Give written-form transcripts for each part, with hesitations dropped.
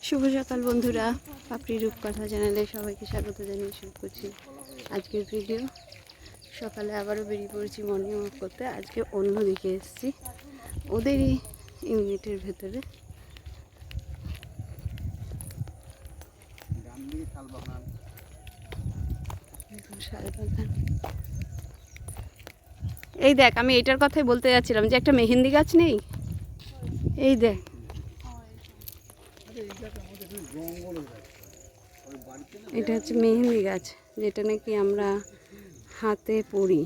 শুভ সকাল বন্ধুরা, পাপড়ি রূপকথা চ্যানেলে সবাইকে স্বাগত জানিয়ে শুরু করছি আজকের ভিডিও। সকালে আবারও বেরিয়ে পড়েছি মর্নিং ওয়াক করতে। আজকে অন্য দিকে এসেছি, ওদেরই ইউনিটের ভেতরে। এই দেখ, আমি এটার কথাই বলতে যাচ্ছিলাম যে একটা মেহেন্দি গাছ নেই, এই দেখ। এটা হচ্ছে মেহেন্দি গাছ, যেটা নাকি আমরা হাতে পরি।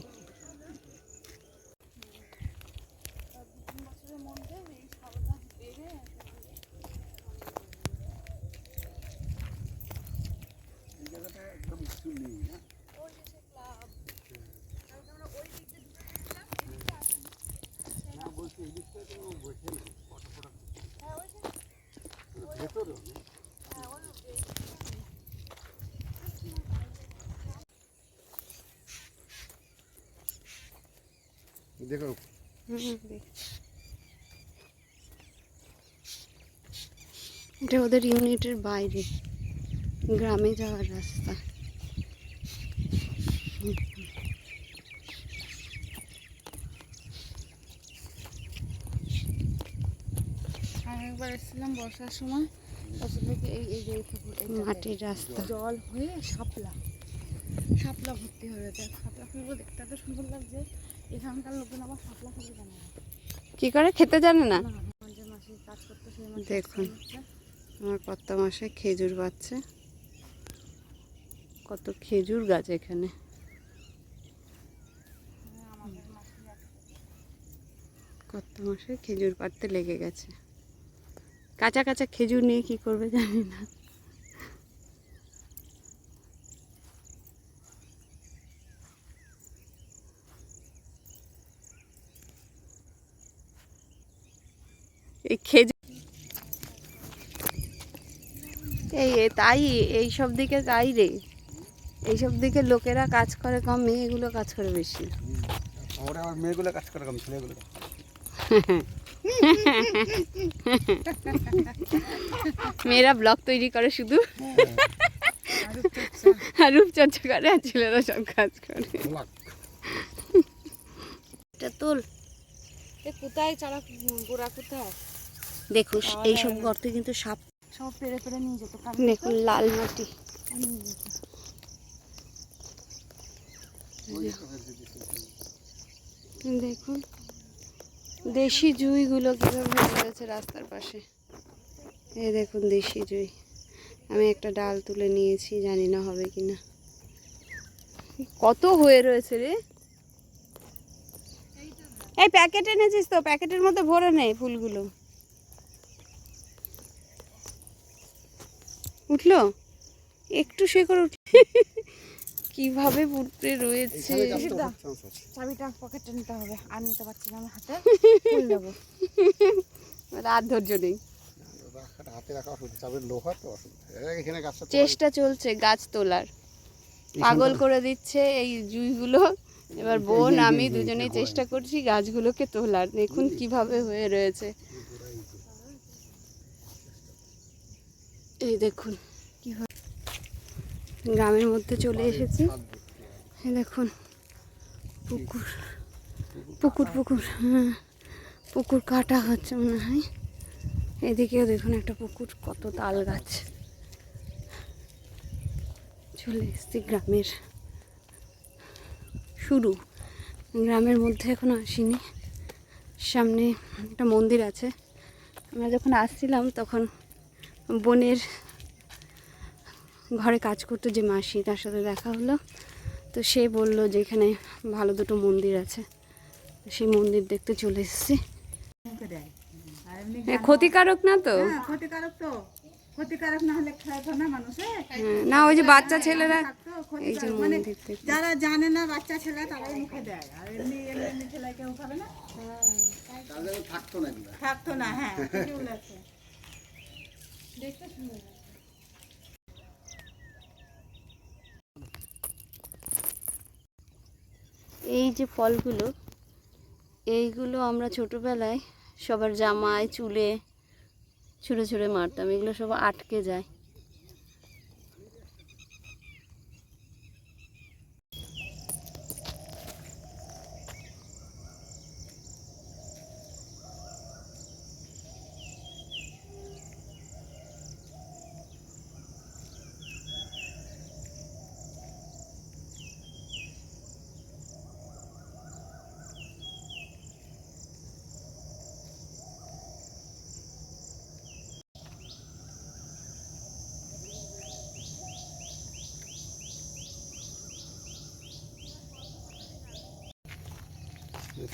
দেখো এটা ওদের ইউনিটের বাইরে, গ্রামে যাওয়ার রাস্তা। একবার এসেছিলাম বর্ষার সময়, মাটির রাস্তা, জল হয়ে শাপলা ভর্তি হয়ে গেছে। শাপলা ফুলগুলো দেখতে এত সুন্দর লাগছে। এখানকার লোকজন আবার শাপলা ফুল জানে না, কি করে খেতে জানে না। যে মাসে কাজ করতে সেই দেখুন আমার কত মাসে খেজুর পাচ্ছে, কত খেজুর গাছ এখানে। কত মাসে খেজুর পাড়তে লেগে গেছে। কাঁচা কাঁচা খেজুর নিয়ে কি করবে জানি না। এই খেজুর তাই এইসব দিকে তাই রে, এইসব দিকে লোকেরা কাজ করে কম, মেয়েগুলো কাজ করে বেশি। মেয়েগুলো কাজ করে কম, ছেলেগুলো মেয়েরা ব্লগ তৈরি করে শুধু, আর রূপচর্চা করে, আর ছেলেরা সব কাজ করে। এটা তোল, কোথায় চারা গোড়া কোথায় দেখুন এইসব গর্তে কিন্তু সাপ সব পেরে পেরে নিয়ে যেত। দেখুন লাল মাটি, দেখুন দেশি জুঁইগুলো কীভাবে হয়ে গেছে রাস্তার পাশে। এই দেখুন দেশি জুঁই, আমি একটা ডাল তুলে নিয়েছি, জানি না হবে কিনা। কত হয়ে রয়েছে রে। এই প্যাকেট এনেছিস তো, প্যাকেটের মধ্যে ভরে নেই ফুলগুলো। উঠলো একটু শেকড় উঠল, কিভাবে উঠতে রয়েছে। চাবিটা পকেটে নিতে হবে, আর নিতে পারছি না আমি হাতে, ফুল দেবো। আর ধৈর্য নেই, হাতে রাখা লোহা তো চেষ্টা চলছে গাছ তোলার, পাগল করে দিচ্ছে এই জুঁইগুলো। এবার বোন আমি দুজনেই চেষ্টা করছি গাছগুলোকে তোলার। দেখুন কিভাবে হয়ে রয়েছে, এই দেখুন কিভাবে। গ্রামের মধ্যে চলে এসেছি, এই দেখুন পুকুর পুকুর পুকুর, হ্যাঁ পুকুর কাটা হচ্ছে মনে হয়। এদিকেও দেখুন একটা পুকুর, কত তাল গাছ। চলে এসেছি গ্রামের শুরু, গ্রামের মধ্যে এখনো আসিনি। সামনে একটা মন্দির আছে। আমরা যখন আসছিলাম তখন বোনের ঘরে কাজ করতো যে মাসি, তার সাথে দেখা হলো। তো সে বললো যে এখানে ভালো দুটো মন্দির আছে, সেই মন্দির দেখতে চলে এসেছি। ক্ষতিকারক না তো? ক্ষতিকারক তো, ক্ষতিকারক না হলে খায় না মানুষে। না ওই যে বাচ্চা ছেলেরা, এই যে মন্দির দেখতে, যারা জানে না বাচ্চা ছেলে তারাই মুখে দেয়, আর এমনি এমনি ছেলে কেউ খাবে না, থাকতো না। হ্যাঁ দেখতে সুন্দর। এই যে ফলগুলো, এইগুলো আমরা ছোটোবেলায় সবার জামায় চুলে ছুঁড়ে ছুঁড়ে মারতাম, এগুলো সব আটকে যায়।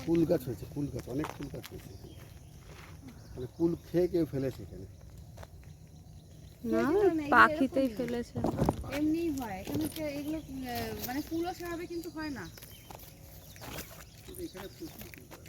কুল গাছ হয়েছে, কুল গাছ, অনেক কুল গাছ হয়েছে এখানে। মানে কুল খেয়ে কেউ ফেলেছে এখানে। না, পাখিতেই ফেলেছে। এমনিই হয় এখানে এগুলো মানে ফুলও স্বাভাবিক কিন্তু হয় না। এখানে প্রচুর কুল গাছ।